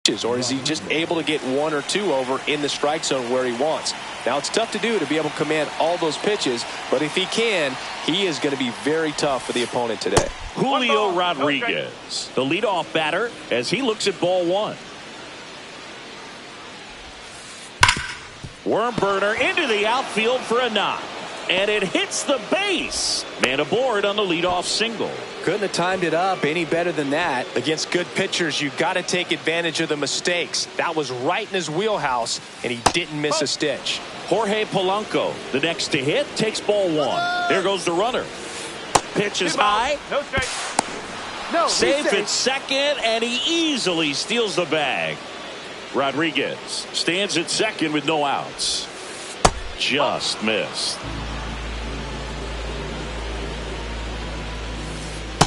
pitches, or is he just able to get one or two over in the strike zone where he wants? Now, it's tough to do to be able to command all those pitches, but if he can, he is going to be very tough for the opponent today. Julio Rodriguez, the leadoff batter, as he looks at ball one. Worm burner into the outfield for a knock. And it hits the base. Man aboard on the leadoff single. Couldn't have timed it up any better than that. Against good pitchers, you've got to take advantage of the mistakes. That was right in his wheelhouse, and he didn't miss a stitch. Jorge Polanco, the next to hit, takes ball one. There goes the runner. Pitch is high. No strike. No. Safe at second, and he easily steals the bag. Rodriguez stands at second with no outs. Just missed.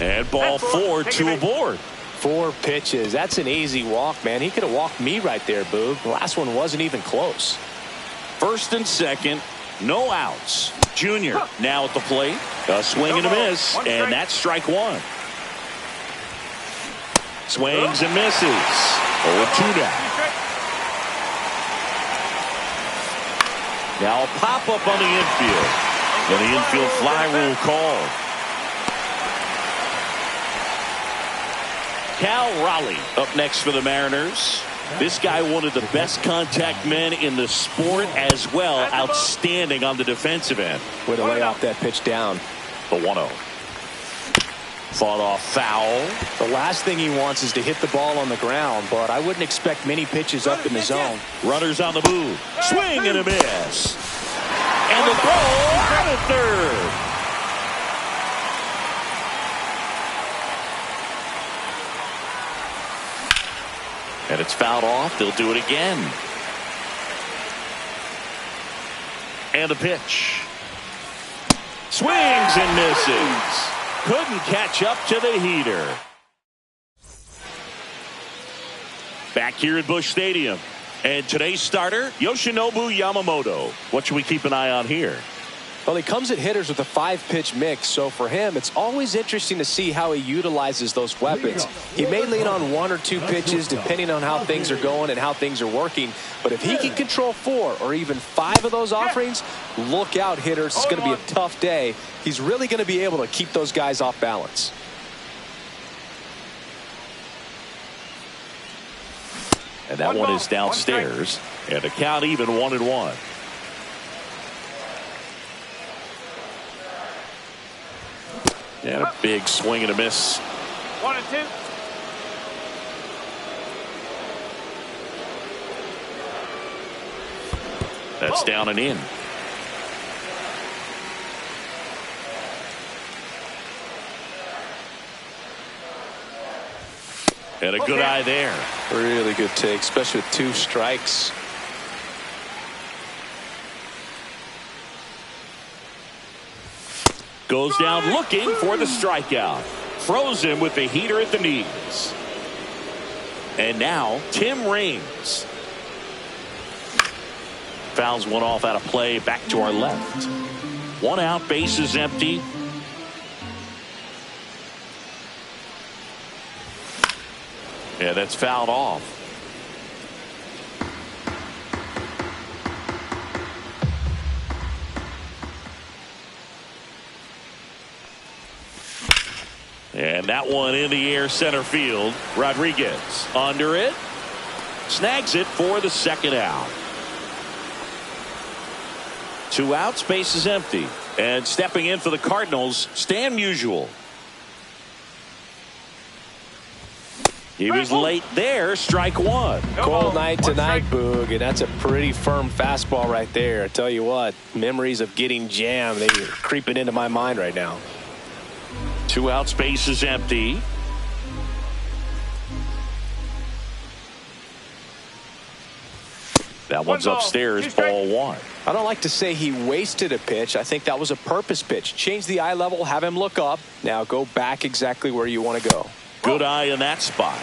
And ball four, two aboard. 4 pitches. That's an easy walk, man. He could have walked me right there, Boog. The last one wasn't even close. First and second, no outs. Junior now at the plate. A swing and a miss, and that's strike one. Swings and misses. 0-2 now. Now a pop-up on the infield. And the infield fly rule called. Cal Raleigh up next for the Mariners. This guy, one of the best contact men in the sport as well. Outstanding on the defensive end. Way to lay off that pitch down. The 1-0. Fought off foul. The last thing he wants is to hit the ball on the ground, but I wouldn't expect many pitches up in the zone. Runners on the move. Swing and a miss. And the throw out of third. And it's fouled off. They'll do it again. And the pitch. Swings and misses. Couldn't catch up to the heater. Back here at Busch Stadium. And today's starter, Yoshinobu Yamamoto. What should we keep an eye on here? Well, he comes at hitters with a 5-pitch mix, so for him, it's always interesting to see how he utilizes those weapons. He may lean on 1 or 2 pitches depending on how things are going and how things are working, but if he can control 4 or even 5 of those offerings, look out, hitters. It's going to be a tough day. He's really going to be able to keep those guys off balance. And that one is downstairs, and the count even 1-1. And a big swing and a miss. 1-2. That's down and in. And a good eye there. Really good take, especially with 2 strikes. Goes down looking for the strikeout. Froze him with the heater at the knees. And now Tim Raines. Fouls one off out of play, back to our left. 1 out, base is empty. Yeah, that's fouled off. And that one in the air center field. Rodriguez under it. Snags it for the second out. 2 outs, base is empty. And stepping in for the Cardinals, Stan Musial. He was late there, strike 1. Cold night tonight, Boog, and that's a pretty firm fastball right there. I tell you what, memories of getting jammed, they are creeping into my mind right now. 2 outs, base is empty. That one's upstairs, ball 1. I don't like to say he wasted a pitch. I think that was a purpose pitch. Change the eye level, have him look up. Now go back exactly where you want to go. Good eye in that spot.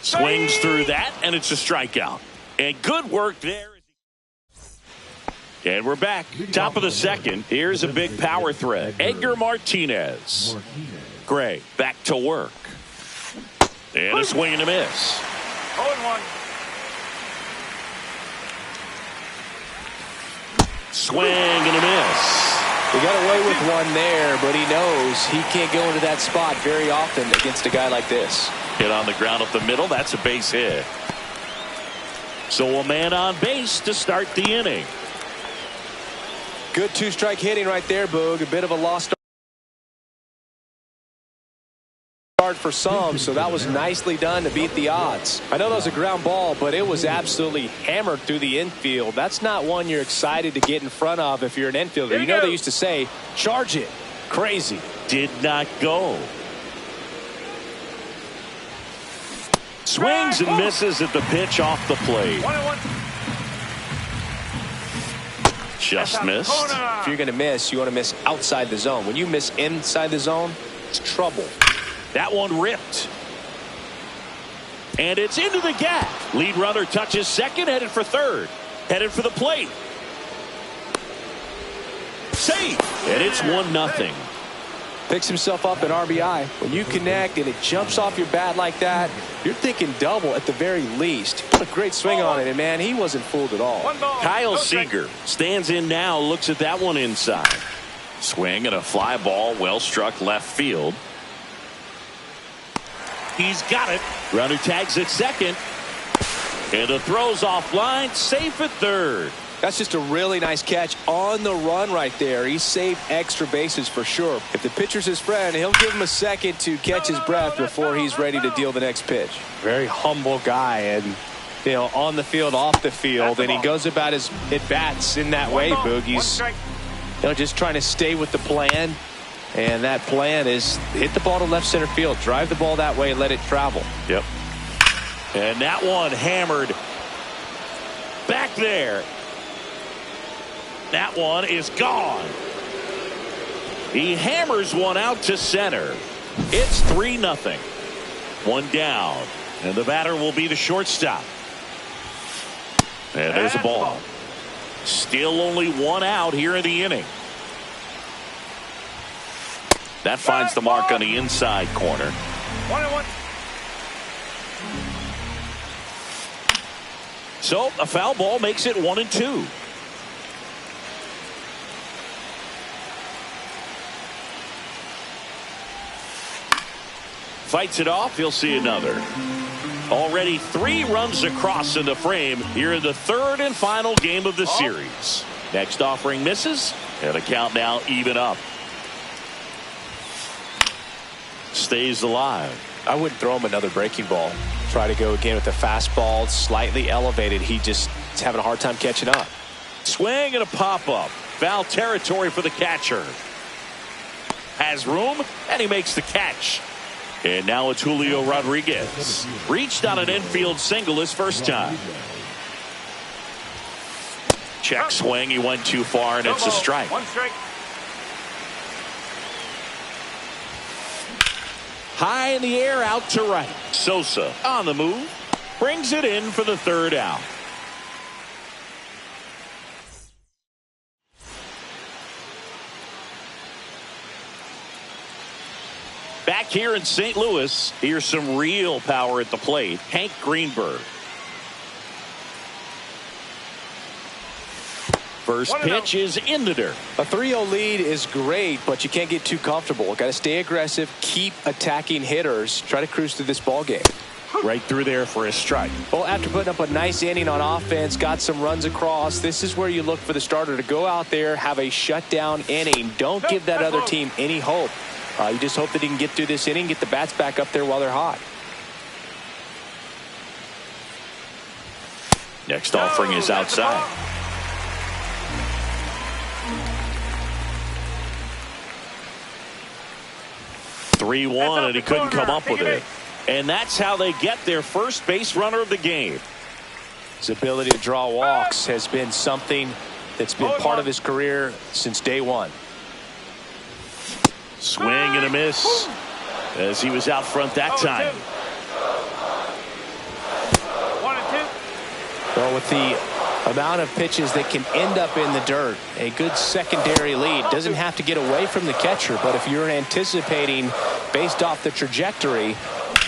Swings through that, and it's a strikeout. And good work there. And we're back. Top of the second. Here's a big power threat. Edgar Martinez. Gray back to work. And a swing and a miss. 0-1. Swing and a miss. He got away with one there, but he knows he can't go into that spot very often against a guy like this. Hit on the ground up the middle. That's a base hit. So a man on base to start the inning. Good two-strike hitting right there, Boog. A bit of a lost start for some, so that was nicely done to beat the odds. I know that was a ground ball, but it was absolutely hammered through the infield. That's not one you're excited to get in front of if you're an infielder. You know they used to say, charge it. Crazy. Did not go. Swings and misses at the pitch off the plate. 1-1. Just missed. If you're going to miss, you want to miss outside the zone. When you miss inside the zone, it's trouble. That one ripped. And it's into the gap. Lead runner touches second, headed for third. Headed for the plate. Safe. And it's 1-0. Picks himself up an RBI. When you connect and it jumps off your bat like that, you're thinking double at the very least. Put a great swing on it, and man, he wasn't fooled at all. Kyle Seager stands in now, looks at that one inside. Swing and a fly ball, well struck left field. He's got it. Runner tags at second. And the throw's offline, safe at third. That's just a really nice catch on the run right there. He saved extra bases for sure. If the pitcher's his friend, he'll give him a second to catch his breath before he's ready to deal the next pitch. Very humble guy, and you know, on the field, off the field, and he goes about his at-bats in that way, Boogie's just trying to stay with the plan, and that plan is hit the ball to left center field, drive the ball that way, and let it travel. Yep. And that one hammered back there. That one is gone. He hammers one out to center. It's 3-0. One down. And the batter will be the shortstop. And there's a ball. Still only one out here in the inning. That finds the mark on the inside corner. 1-1. So a foul ball makes it 1-2. Fights it off. He'll see another. Already 3 runs across in the frame here in the third and final game of the series. Next offering misses, and the count now even up. Stays alive. I wouldn't throw him another breaking ball. Try to go again with the fastball, slightly elevated. He just is having a hard time catching up. Swing and a pop-up. Foul territory for the catcher. Has room, and he makes the catch. And now it's Julio Rodriguez. Reached on an infield single his first time. Check swing. He went too far, and it's a strike. 1 strike. High in the air, out to right. Sosa on the move. Brings it in for the third out. Back here in St. Louis, here's some real power at the plate. Hank Greenberg. First pitch is in the dirt. A 3-0 lead is great, but you can't get too comfortable. Got to stay aggressive, keep attacking hitters, try to cruise through this ball game. Right through there for a strike. Well, after putting up a nice inning on offense, got some runs across, this is where you look for the starter to go out there, have a shutdown inning. Don't give that other team any hope. You just hope that he can get through this inning, get the bats back up there while they're hot. Next offering is outside. (3-1) and he couldn't come up with it. And that's how they get their first base runner of the game. His ability to draw walks has been something that's been part of his career since day one. Swing and a miss as he was out front that time. Well, with the amount of pitches that can end up in the dirt, a good secondary lead doesn't have to get away from the catcher, but if you're anticipating based off the trajectory,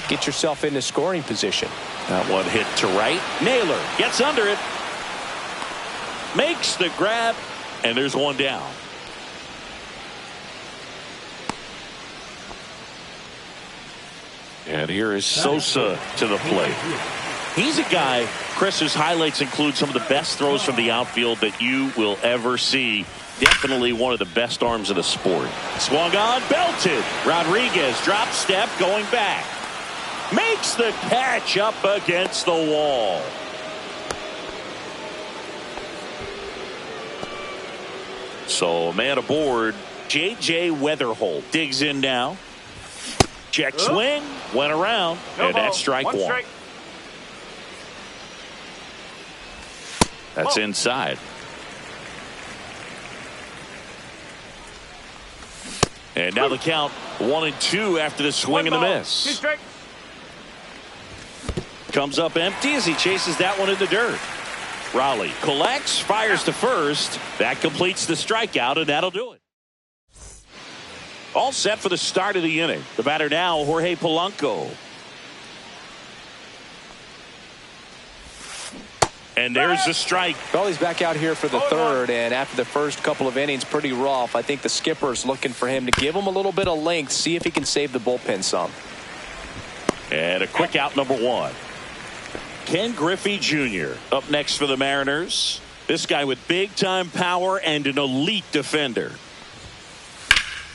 get yourself into scoring position. That one hit to right. Naylor gets under it, makes the grab, and there's one down. And here is Sosa to the plate. He's a guy, Chris, whose highlights include some of the best throws from the outfield that you will ever see. Definitely one of the best arms of the sport. Swung on, belted. Rodriguez drop step going back. Makes the catch up against the wall. So, man aboard, J.J. Weatherholt digs in now. Check swing, went around, and that's strike one. That's inside. And now the count 1-2 after the swing and a miss. Comes up empty as he chases that one in the dirt. Raleigh collects, fires to first. That completes the strikeout, and that'll do it. All set for the start of the inning. The batter now, Jorge Polanco. And there's the strike. Well, he's back out here for the third, and after the first couple of innings, pretty rough. I think the skipper's looking for him to give him a little bit of length, see if he can save the bullpen some. And a quick out, number one. Ken Griffey Jr. up next for the Mariners. This guy with big-time power and an elite defender.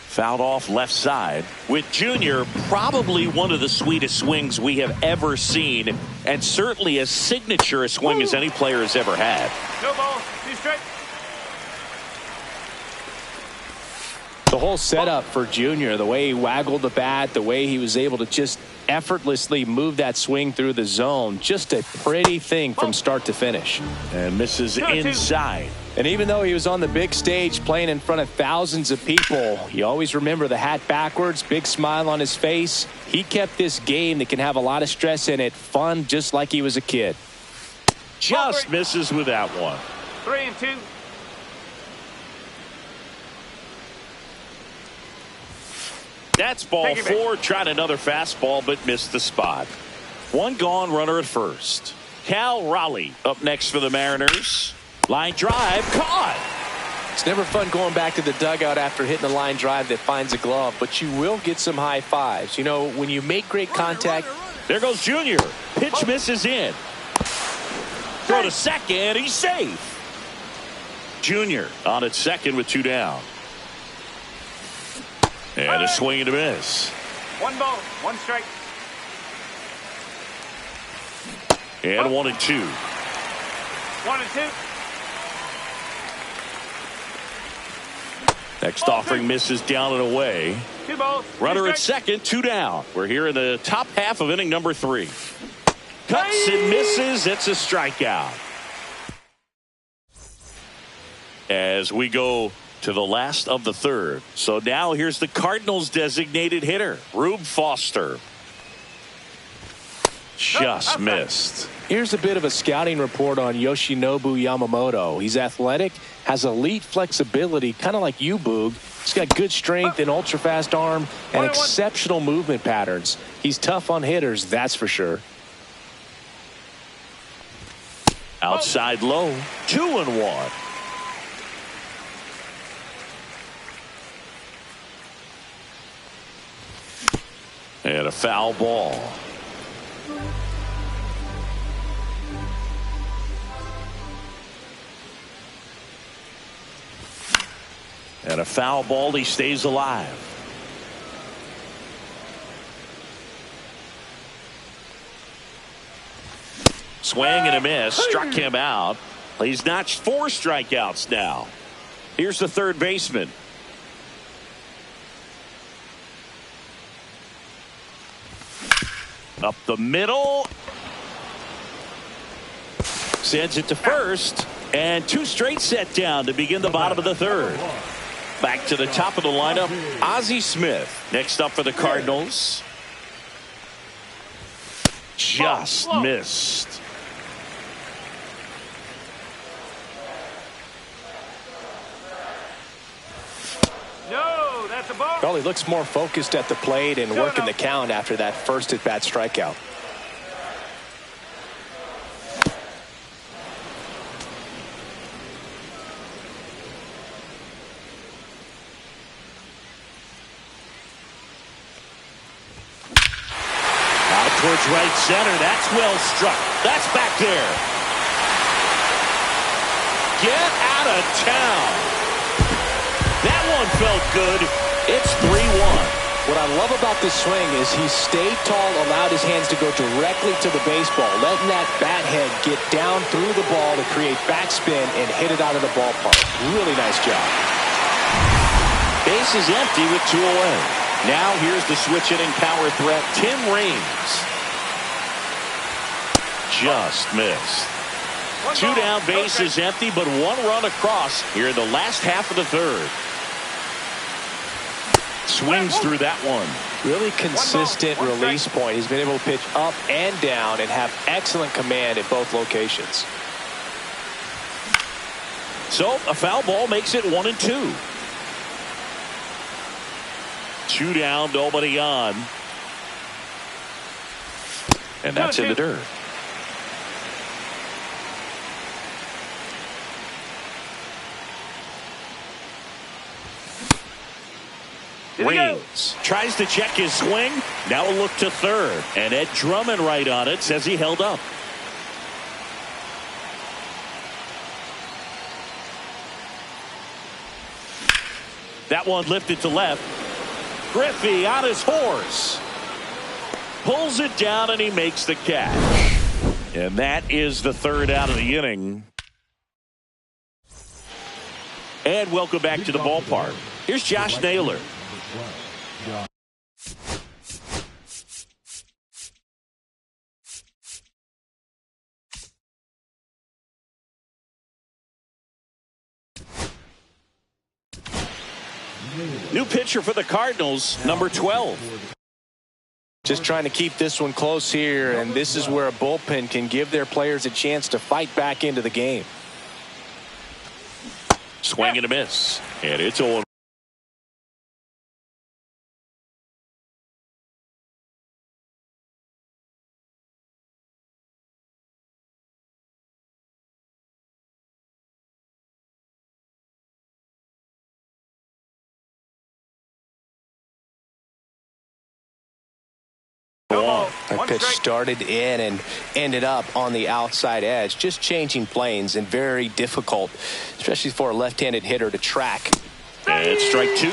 Fouled off left side. With Jr., probably one of the sweetest swings we have ever seen, and certainly as signature a swing as any player has ever had. No ball, 2 strikes. The whole setup for Junior, the way he waggled the bat, the way he was able to just effortlessly move that swing through the zone, just a pretty thing from start to finish. And misses inside. And even though he was on the big stage playing in front of thousands of people, you always remember the hat backwards, big smile on his face. He kept this game that can have a lot of stress in it fun, just like he was a kid. Just misses with that one. 3-2. That's ball 4. Tried another fastball, but missed the spot. One gone, runner at first. Cal Raleigh up next for the Mariners. Line drive, caught. It's never fun going back to the dugout after hitting a line drive that finds a glove, but you will get some high fives. You know, when you make great contact. There goes Junior. Pitch misses in. Throw to second. He's safe. Junior on at second with 2 down. And a swing and a miss. 1 ball, 1 strike. And 1-2. 1-2. Next offering misses down and away. 2 balls. Runner at second, 2 down. We're here in the top half of inning number 3. Cuts and misses. It's a strikeout. As we go to the last of the third. So now here's the Cardinals designated hitter, Rube Foster. Just missed. Here's a bit of a scouting report on Yoshinobu Yamamoto. He's athletic, has elite flexibility, kind of like you, Boog. He's got good strength and ultra-fast arm and exceptional movement patterns. He's tough on hitters, that's for sure. Outside low, 2-1. And a foul ball. And a foul ball. He stays alive. Swing and a miss. Struck him out. He's notched 4 strikeouts now. Here's the third baseman. Up the middle. Sends it to first. And 2 straight set down to begin the bottom of the third. Back to the top of the lineup, Ozzie Smith. Next up for the Cardinals. Just missed. the ball. Well, he looks more focused at the plate and working the count after that first at-bat strikeout. Out towards right center. That's well struck. That's back there. Get out of town. That one felt good. It's 3-1. What I love about this swing is he stayed tall, allowed his hands to go directly to the baseball, letting that bat head get down through the ball to create backspin and hit it out of the ballpark. Really nice job. Base is empty with 2 away. Now here's the switch hitting power threat, Tim Raines. Just missed. 2 down, base is empty, but 1 run across here in the last half of the third. Swings through that one. Really consistent release point. He's been able to pitch up and down and have excellent command at both locations. So a foul ball makes it 1-2. 2 down, nobody on. And that's in the dirt. Raines tries to check his swing. Now a look to third. And Ed Drummond right on it says he held up. That one lifted to left. Griffey on his horse. Pulls it down and he makes the catch. And that is the third out of the inning. And welcome back to the ballpark. Here's Josh Naylor. New pitcher for the Cardinals, number 12. Just trying to keep this one close here, and this is where a bullpen can give their players a chance to fight back into the game. Swing and a miss. And it's 0. That pitch started in and ended up on the outside edge, just changing planes and very difficult, especially for a left-handed hitter to track. And it's strike 2.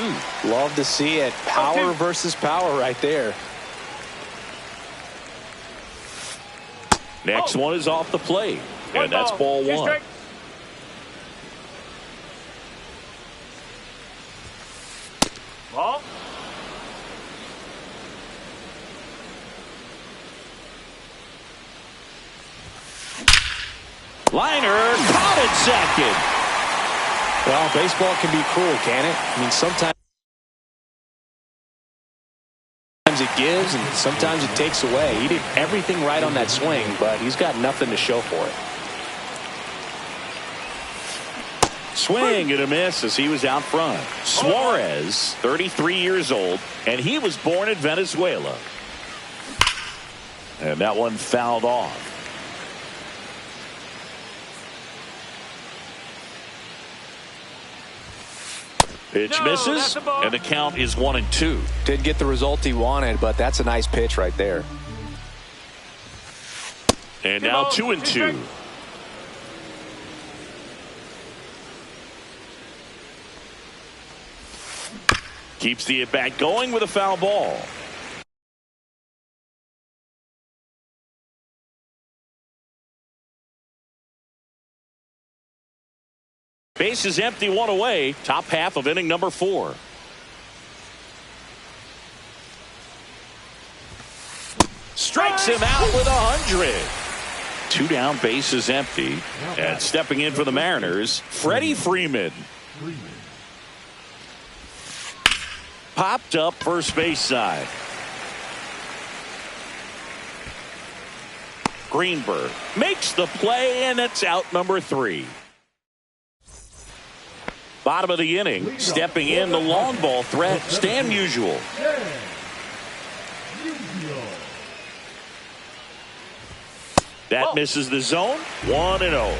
Love to see it. Power versus power right there. Next one is off the plate. And that's ball 1. Ball. Liner caught at second. Well, baseball can be cruel, can it? I mean, sometimes it gives and sometimes it takes away. He did everything right on that swing, but he's got nothing to show for it. Swing and a miss as he was out front. Suarez, 33 years old, and he was born in Venezuela. And that one fouled off. Pitch misses, and the count is 1-2. Didn't get the result he wanted, but that's a nice pitch right there. And now 2-2. Keeps the at-bat going with a foul ball. Base is empty, 1 away. Top half of inning number 4. Strikes him out with 100. 2 down, base is empty. And stepping in for the Mariners, Freddie Freeman. Popped up first base side. Greenberg makes the play, and it's out number 3. Bottom of the inning, stepping in the long ball threat, Stan Musial. That misses the zone. 1-0.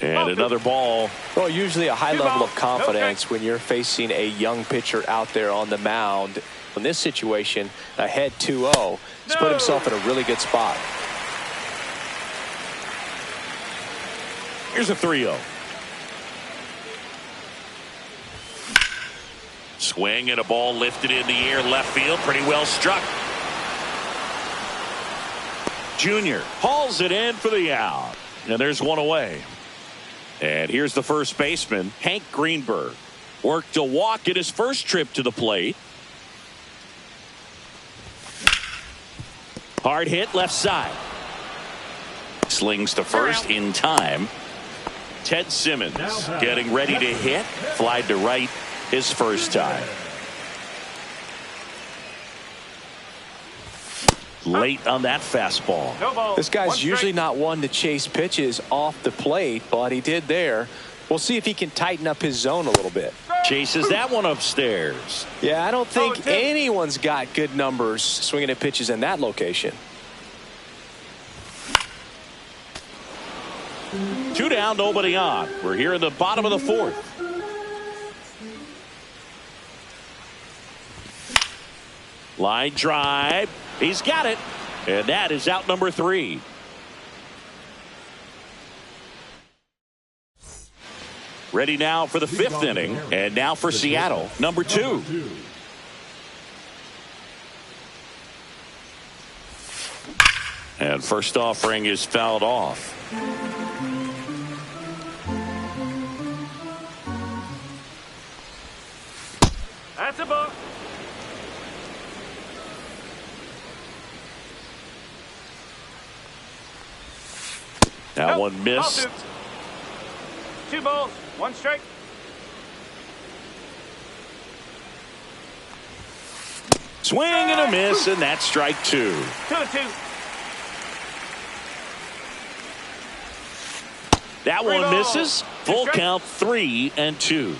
And another ball. Well, usually a high level of confidence when you're facing a young pitcher out there on the mound. In this situation, ahead 2-0, he's put himself in a really good spot. Here's a 3-0. Swing and a ball lifted in the air, left field, pretty well struck. Junior hauls it in for the out. And there's one away. And here's the first baseman, Hank Greenberg. Worked a walk in his first trip to the plate. Hard hit left side. Slings to first in time. Ted Simmons getting ready to hit. Flied to right his first time. Late on that fastball. This guy's usually not one to chase pitches off the plate, but he did there. We'll see if he can tighten up his zone a little bit. Chases that one upstairs. Yeah, I don't think anyone's got good numbers swinging at pitches in that location. 2 down, nobody on. We're here in the bottom of the fourth. Line drive. He's got it. And that is out number 3. Ready now for the 5th inning. And now for Seattle, number 2. And first offering is fouled off. That's a ball. That one missed. 2 balls, 1 strike. Swing and a miss, and that's strike 2. 2-2. That one misses. Full count, 3-2.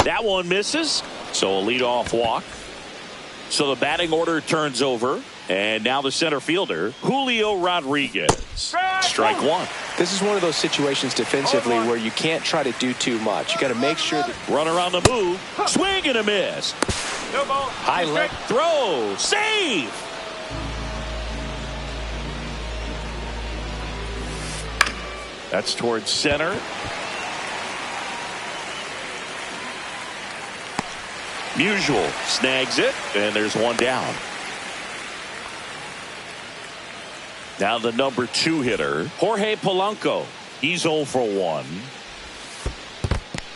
That one misses. So a leadoff walk. So the batting order turns over. And now the center fielder, Julio Rodriguez. Strike 1. This is one of those situations defensively where you can't try to do too much. You got to make sure that runner on the move. Swing and a miss. No ball. High left throw. Save. That's towards center. Musial snags it, and there's one down. Now the number 2 hitter, Jorge Polanco. He's 0 for 1.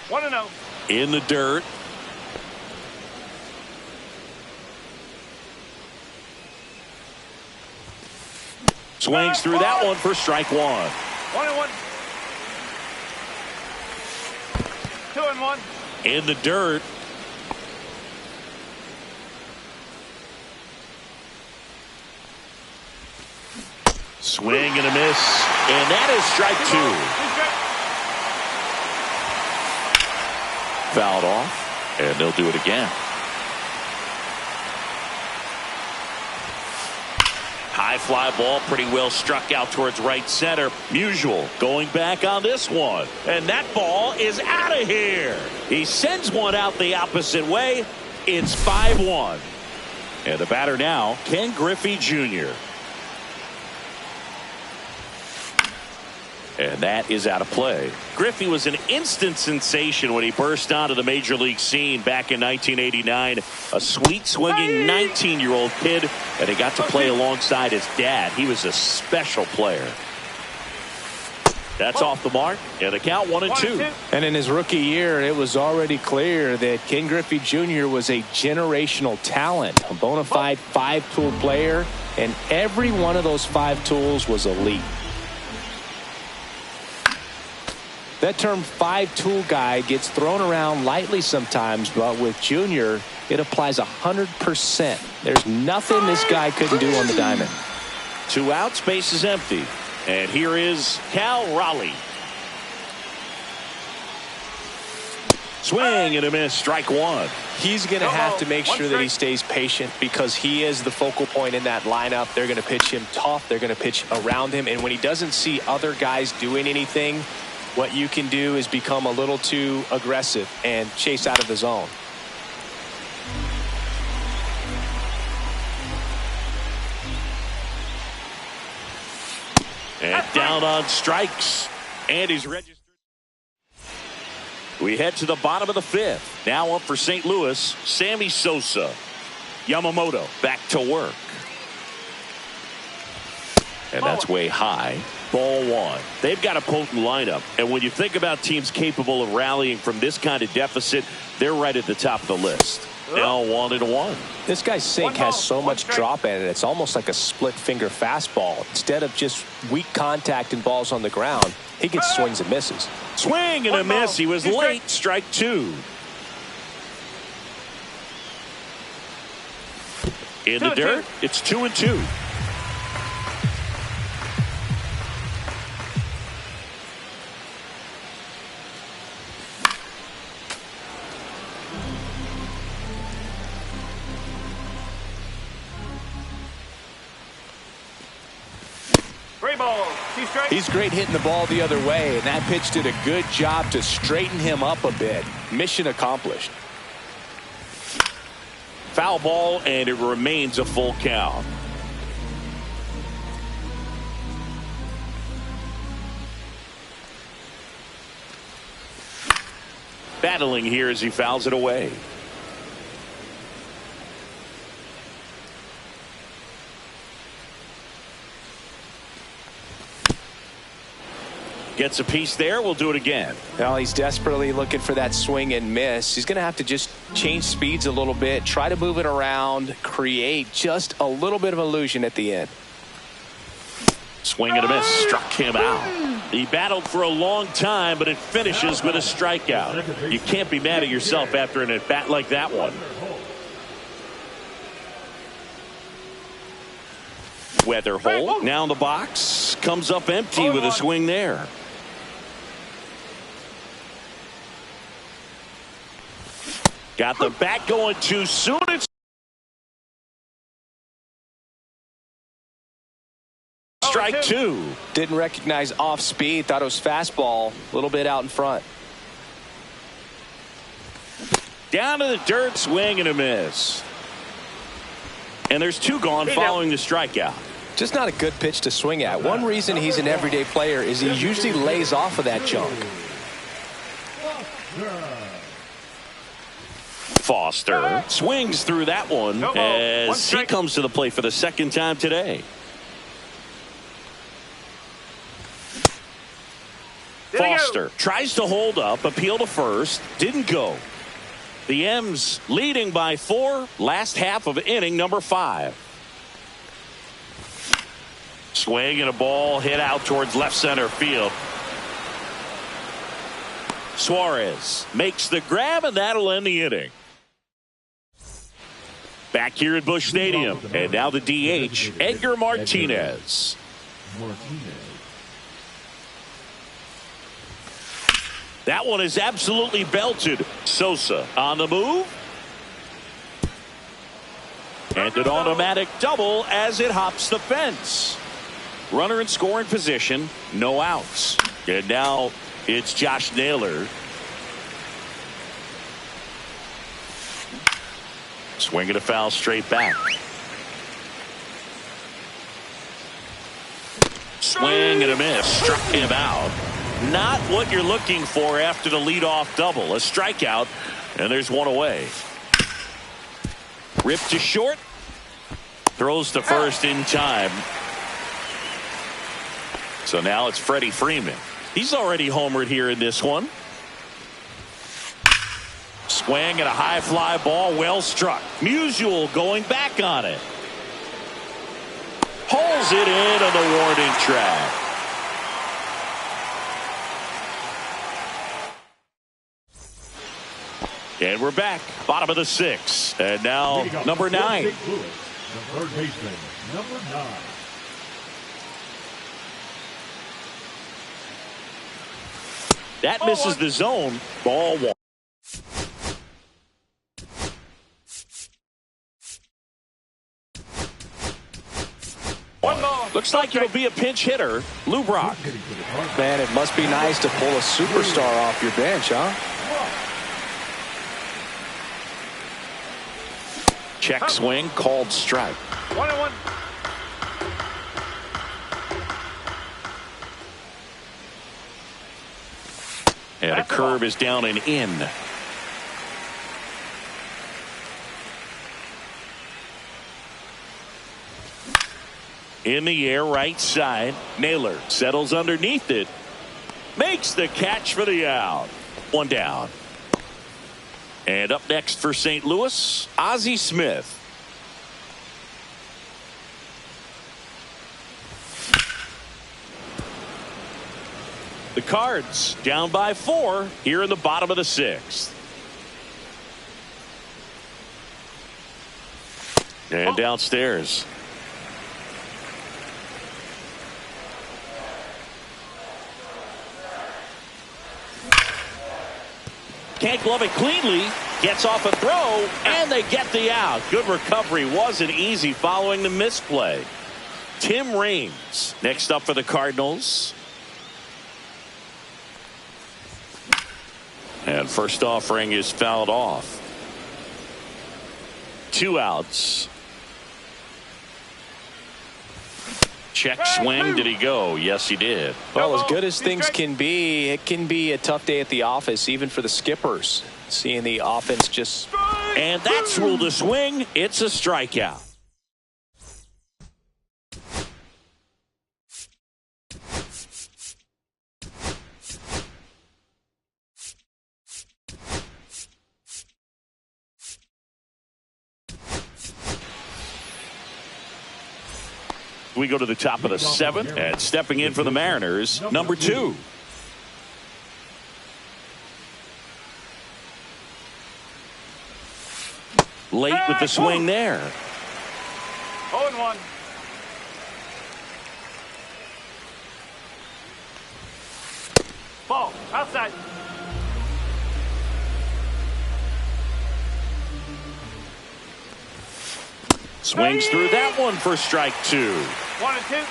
1-0. In the dirt. Swings through that one for strike 1. 1-1. 2-1. In the dirt. Swing and a miss. And that is strike 2. Fouled off. And they'll do it again. High fly ball, pretty well struck out towards right center. Musial going back on this one. And that ball is out of here. He sends one out the opposite way. It's 5-1. And the batter now, Ken Griffey Jr. And that is out of play. Griffey was an instant sensation when he burst onto the major league scene back in 1989. A sweet swinging 19-year-old kid, and he got to play alongside his dad. He was a special player. That's off the mark, and the count 1-2. And in his rookie year, it was already clear that Ken Griffey Jr. was a generational talent, a bona fide 5-tool player, and every one of those 5 tools was elite. That term five-tool guy gets thrown around lightly sometimes, but with Junior, it applies 100%. There's nothing this guy couldn't do on the diamond. 2 outs, base is empty. And here is Cal Raleigh. Swing and a miss, strike one. He's going to have to make sure that he stays patient because he is the focal point in that lineup. They're going to pitch him tough. They're going to pitch around him. And when he doesn't see other guys doing anything, what you can do is become a little too aggressive and chase out of the zone. And down on strikes. And he's registered. We head to the bottom of the 5th. Now up for St. Louis, Sammy Sosa. Yamamoto back to work. And that's way high. Ball one. They've got a potent lineup. And when you think about teams capable of rallying from this kind of deficit, they're right at the top of the list. Now 1-1. This guy's sink has so much drop in it. It's almost like a split finger fastball. Instead of just weak contact and balls on the ground, he gets swings and misses. Swing and a miss. He was late. Strike two. In the dirt, it's 2-2. He's great hitting the ball the other way, and that pitch did a good job to straighten him up a bit. Mission accomplished. Foul ball, and it remains a full count. Battling here as he fouls it away. Gets a piece there. We'll do it again. Well, he's desperately looking for that swing and miss. He's going to have to just change speeds a little bit, try to move it around, create just a little bit of illusion at the end. Swing and a miss. Struck him out. He battled for a long time, but it finishes with a strikeout. You can't be mad at yourself after an at-bat like that one. Weather hole. Now in the box. Comes up empty with a swing there. Got the bat going too soon. It's strike two. Didn't recognize off speed. Thought it was fastball. A little bit out in front. Down to the dirt. Swing and a miss. And there's two gone following the strikeout. Just not a good pitch to swing at. One reason he's an everyday player is he usually lays off of that junk. Foster swings through that one as he comes to the plate for the second time today. Foster tries to hold up, appeal to first, didn't go. The M's leading by 4, last half of inning number 5. Swing and a ball hit out towards left center field. Suarez makes the grab, and that'll end the inning. Back here at Busch Stadium, and now the DH, Edgar Martinez. That one is absolutely belted. Sosa on the move. And an automatic double as it hops the fence. Runner in scoring position, no outs. And now it's Josh Naylor. Swinging a foul straight back. Swing and a miss. Struck him out. Not what you're looking for after the leadoff double. A strikeout, and there's one away. Ripped to short. Throws to first in time. So now it's Freddie Freeman. He's already homered here in this one. Swing and a high fly ball, well struck. Musial going back on it. Pulls it in on the warning track. And we're back. Bottom of the 6th. And now number 9. The third baseman, number 9. That misses the zone. Ball 1. Looks like it'll be a pinch hitter, Lou Brock. Man, it must be nice to pull a superstar off your bench, huh? Check swing, called strike. 1-1. And a curve is down and in. In the air, right side. Naylor settles underneath it. Makes the catch for the out. 1 down. And up next for St. Louis, Ozzie Smith. The Cards down by 4 here in the bottom of the 6th. And downstairs. Can't glove it cleanly. Gets off a throw, and they get the out. Good recovery. Wasn't easy following the misplay. Tim Raines next up for the Cardinals. And first offering is fouled off. 2 outs. Check swing. Did he go? Yes, he did. Well, as good as things can be, it can be a tough day at the office, even for the skippers. Seeing the offense just... And that's ruled a swing. It's a strikeout. We go to the top of the 7th, and stepping in for the Mariners, number 2. Late with the swing there. 0-1. Ball outside. Swings through that one for strike 2. 1-2.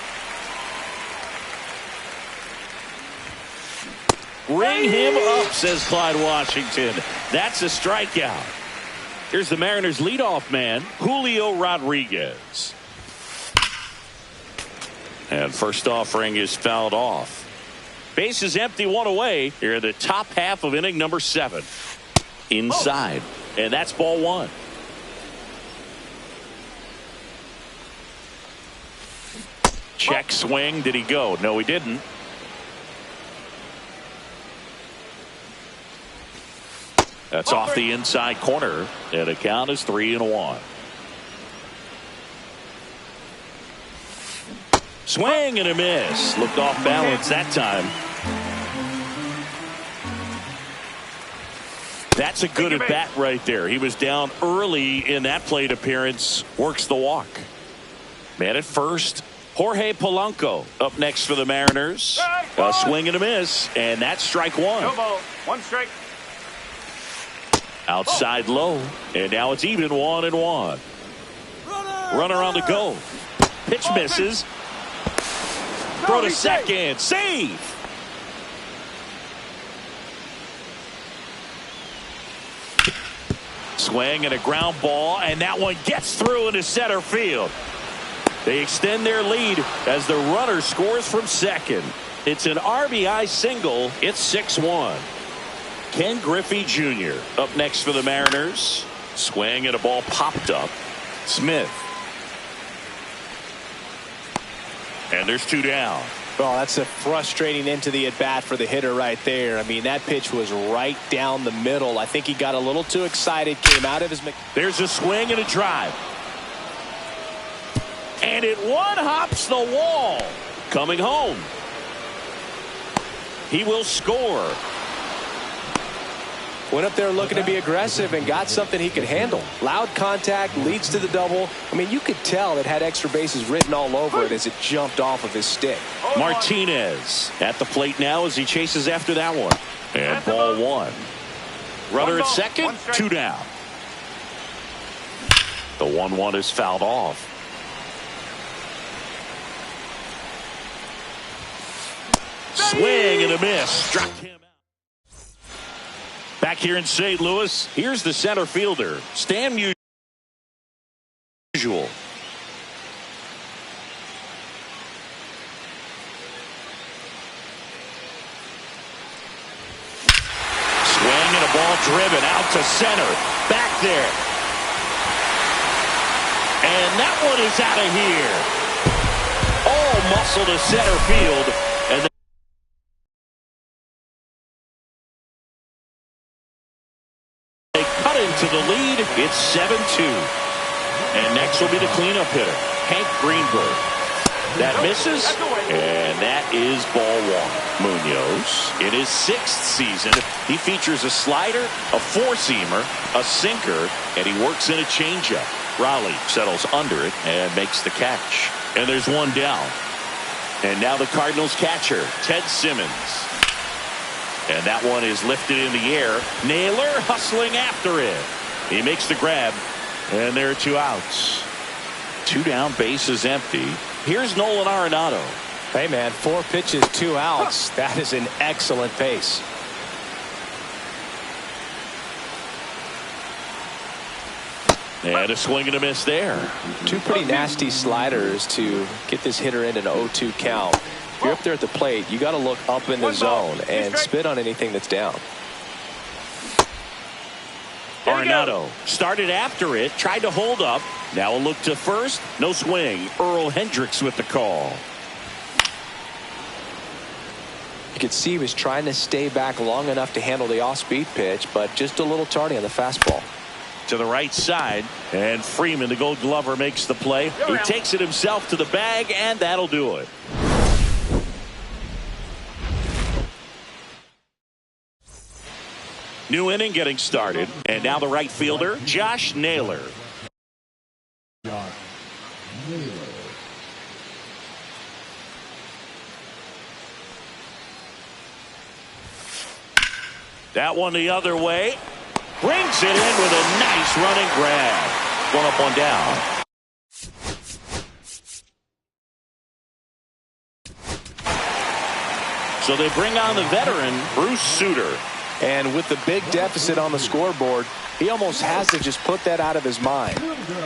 Ring him up, says Clyde Washington. That's a strikeout. Here's the Mariners' leadoff man, Julio Rodriguez. And first offering is fouled off. Base is empty, 1 away. Here in the top half of inning number 7. Inside. And that's ball 1. Check swing. Did he go? No, he didn't. That's off the inside corner. And the count is 3-1. Swing and a miss. Looked off balance that time. That's a good at bat right there. He was down early in that plate appearance. Works the walk. Man at first. Jorge Polanco up next for the Mariners. A swing and a miss. And that's strike 1. No ball. 1 strike. Outside low. And now it's even 1-1. Runner on the go. Pitch misses. Throw to second. Save. Swing and a ground ball. And that one gets through into center field. They extend their lead as the runner scores from second. It's an RBI single. It's 6-1. Ken Griffey Jr. up next for the Mariners. Swing and a ball popped up. Smith. And there's 2 down. Well, that's a frustrating end to the at-bat for the hitter right there. I mean, that pitch was right down the middle. I think he got a little too excited, came out of his... There's a swing and a drive. And it one-hops the wall. Coming home. He will score. Went up there looking to be aggressive and got something he could handle. Loud contact leads to the double. I mean, you could tell it had extra bases written all over it as it jumped off of his stick. Martinez at the plate now as he chases after that one. And ball one. Runner at second, 2 down. The 1-1 is fouled off. Swing and a miss. Struck him out. Back here in St. Louis, here's the center fielder, Stan Musial. Swing and a ball driven out to center. Back there. And that one is out of here. All muscle to center field. And they cut into the lead. It's 7-2. And next will be the cleanup hitter, Hank Greenberg. That misses, and that is ball one. Munoz, in his 6th season, he features a slider, a four-seamer, a sinker, and he works in a changeup. Raleigh settles under it and makes the catch. And there's one down. And now the Cardinals catcher, Ted Simmons. And that one is lifted in the air. Naylor hustling after it. He makes the grab, and there are 2 outs. 2 down, base is empty. Here's Nolan Arenado. Hey, man, 4 pitches, 2 outs. That is an excellent pace. And a swing and a miss there. 2 pretty nasty sliders to get this hitter in an 0-2 count. If you're up there at the plate, you got to look up in the zone and spit on anything that's down. Arenado started after it, tried to hold up. Now a look to first. No swing. Earl Hendricks with the call. You could see he was trying to stay back long enough to handle the off-speed pitch, but just a little tardy on the fastball. To the right side, and Freeman, the Gold Glover, makes the play. He takes it himself to the bag, and that'll do it. New inning getting started, and now the right fielder, Josh Naylor. Josh Naylor. That one the other way. Brings it in with a nice running grab. 1 up, 1 down. So they bring on the veteran, Bruce Sutter. And with the big deficit on the scoreboard, he almost has to just put that out of his mind.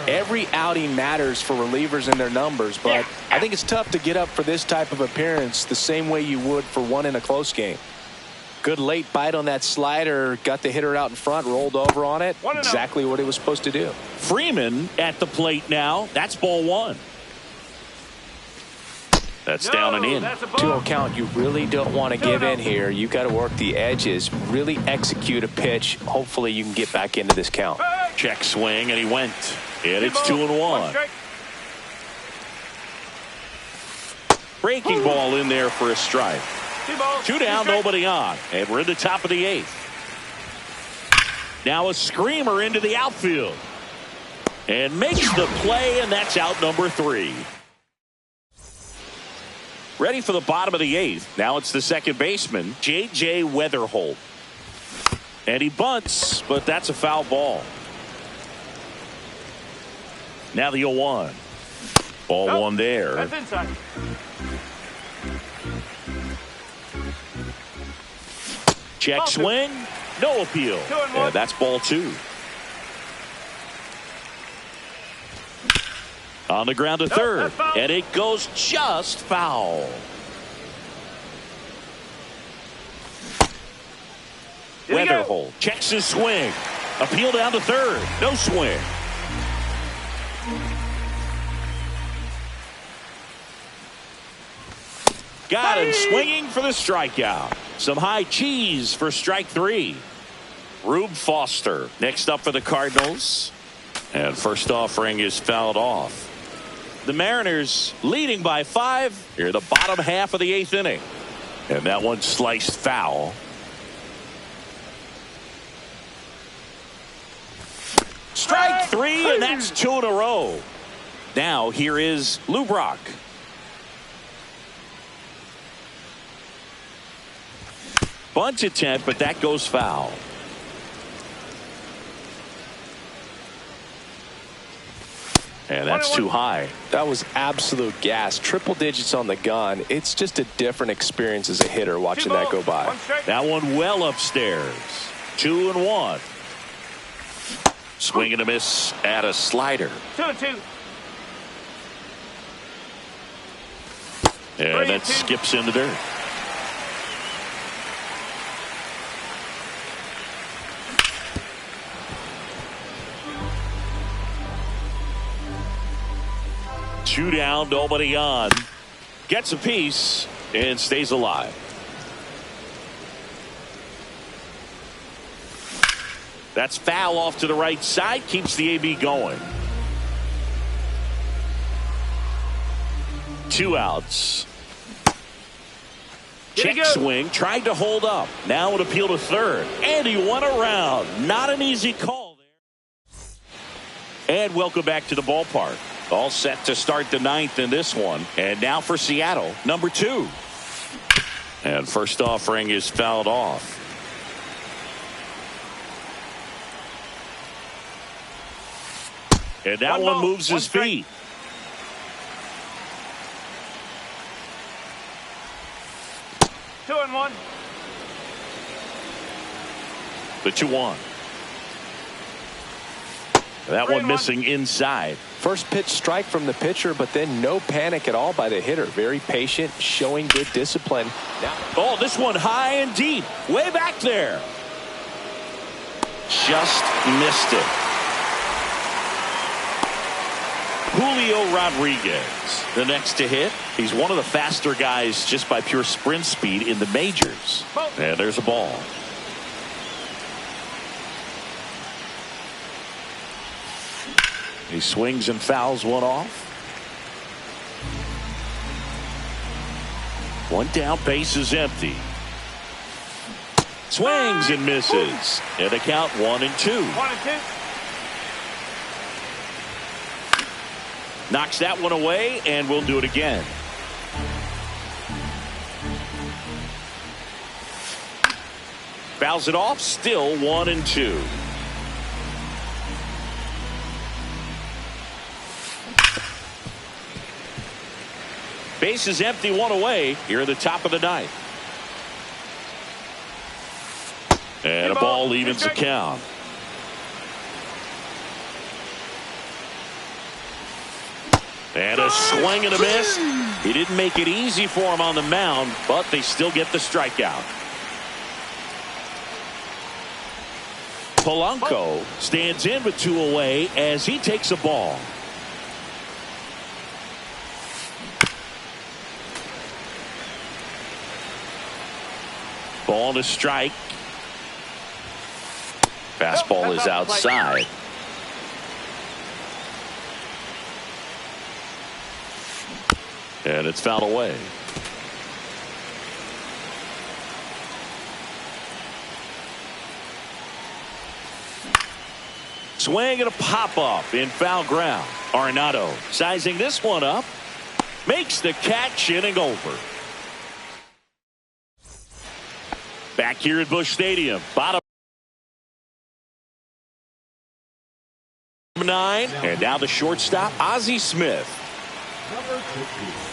Every outing matters for relievers and their numbers, but I think it's tough to get up for this type of appearance the same way you would for one in a close game. Good late bite on that slider, got the hitter out in front, rolled over on it. Exactly what he was supposed to do. Freeman at the plate now. That's ball 1. That's down and in. 2-0 count. You really don't want to give in here. You got to work the edges, really execute a pitch. Hopefully you can get back into this count. Check swing, and he went. And it's 2-1. Breaking ball in there for a strike. 2 down, nobody on. And we're in the top of the 8th. Now a screamer into the outfield. And makes the play, and that's out number 3. Ready for the bottom of the 8th. Now it's the second baseman, J.J. Weatherholt. And he bunts, but that's a foul ball. Now the 0-1. Ball 1 there. That's inside. Check swing. No appeal. And that's ball 2. On the ground to third. And it goes just foul. Weatherholt checks his swing. Appeal down to third. No swing. Got him swinging for the strikeout. Some high cheese for strike 3. Rube Foster next up for the Cardinals. And first offering is fouled off. The Mariners leading by 5 here in the bottom half of the 8th inning. And that one sliced foul. Strike three, and that's two in a row. Now here is Lou Brock. Bunt attempt, but that goes foul. And that's too high. That was absolute gas. Triple digits on the gun. It's just a different experience as a hitter watching that go by. That one well upstairs. 2-1. Swing and a miss at a slider. 2-2. And that skips in the dirt. Two down, nobody on. Gets a piece and stays alive. That's foul off to the right side. Keeps the AB going. 2 outs. Check swing. Tried to hold up. Now an appeal to third. And he won around. Not an easy call there. And welcome back to the ballpark. All set to start the 9th in this one. And now for Seattle, number 2. And first offering is fouled off. And that one moves his feet. Two and one. The 2-1. That one missing inside. First pitch strike from the pitcher, but then no panic at all by the hitter. Very patient, showing good discipline. Oh, this one high and deep. Way back there. Just missed it. Julio Rodriguez, the next to hit. He's one of the faster guys just by pure sprint speed in the majors. And there's a ball. He swings and fouls one off. One down, base is empty. Swings and misses. And a count 1-2. 1-2. Knocks that one away, and we'll do it again. Fouls it off, still 1-2. Base is empty, one away here at the top of the 9th. And a ball evens the count. And a swing and a miss. He didn't make it easy for him on the mound, but they still get the strikeout. Polanco stands in with 2 away as he takes a ball. Ball to strike. Fastball is outside. And it's fouled away. Swing and a pop-up in foul ground. Arenado sizing this one up. Makes the catch, inning over. Back here at Busch Stadium. Bottom 9. And now the shortstop, Ozzie Smith. Number 50.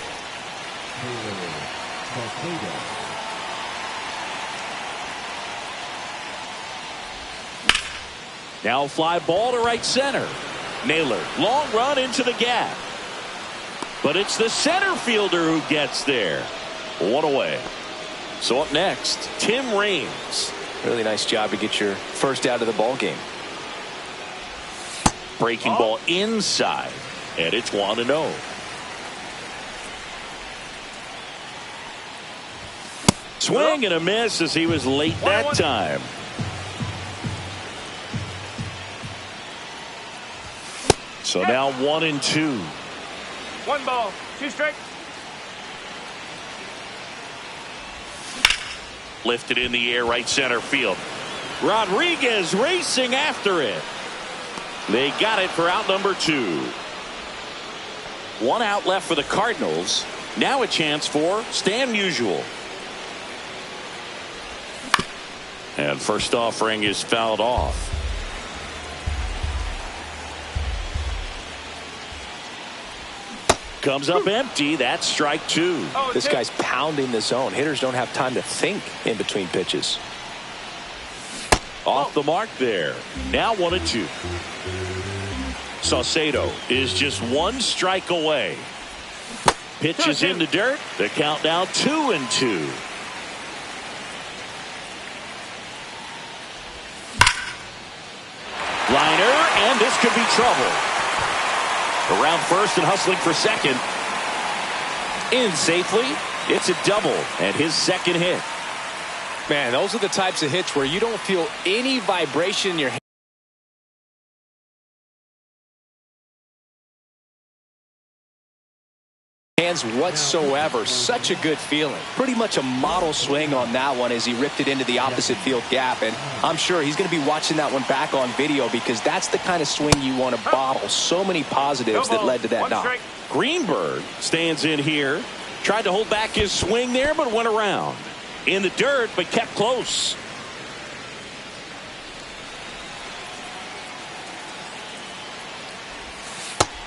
Now fly ball to right center. Naylor, long run into the gap. But it's the center fielder who gets there. One away. So up next, Tim Raines. Really nice job to get your first out of the ball game. Breaking ball inside. And it's 1-0. Swing and a miss as he was late that time. So now 1-2. 1 ball, 2 strikes. Lifted in the air, right center field. Rodriguez racing after it. They got it for out number 2. 1 out left for the Cardinals. Now a chance for Stan Musial. And first offering is fouled off. Comes up empty. That's strike 2. This guy's pounding the zone. Hitters don't have time to think in between pitches. Off the mark there. Now 1-2. Saucedo is just 1 strike away. Pitch is in the dirt. The count now 2-2. Liner, and this could be trouble. Around first and hustling for second. In safely. It's a double and his second hit. Man, those are the types of hits where you don't feel any vibration in your hands whatsoever. Such a good feeling. Pretty much a model swing on that one as he ripped it into the opposite field gap. And I'm sure he's going to be watching that one back on video because that's the kind of swing you want to bottle. So many positives that led to that knock. Greenberg stands in here. Tried to hold back his swing there, but went around. In the dirt, but kept close.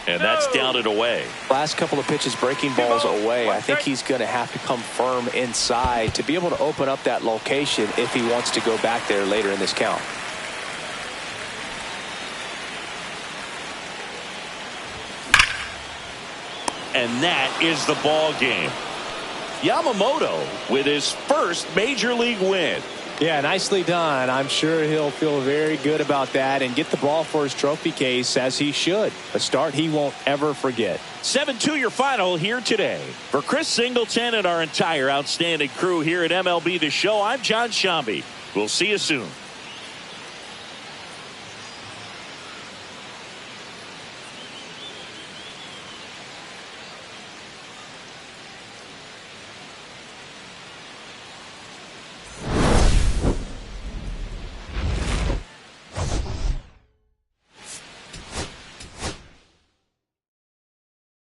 And that's down and away. Last couple of pitches breaking balls away. I think he's going to have to come firm inside to be able to open up that location if he wants to go back there later in this count. And that is the ball game. Yamamoto with his first major league win. Yeah, nicely done. I'm sure he'll feel very good about that and get the ball for his trophy case as he should. A start he won't ever forget. 7-2 your final here today. For Chris Singleton and our entire outstanding crew here at MLB The Show, I'm John Shambi. We'll see you soon.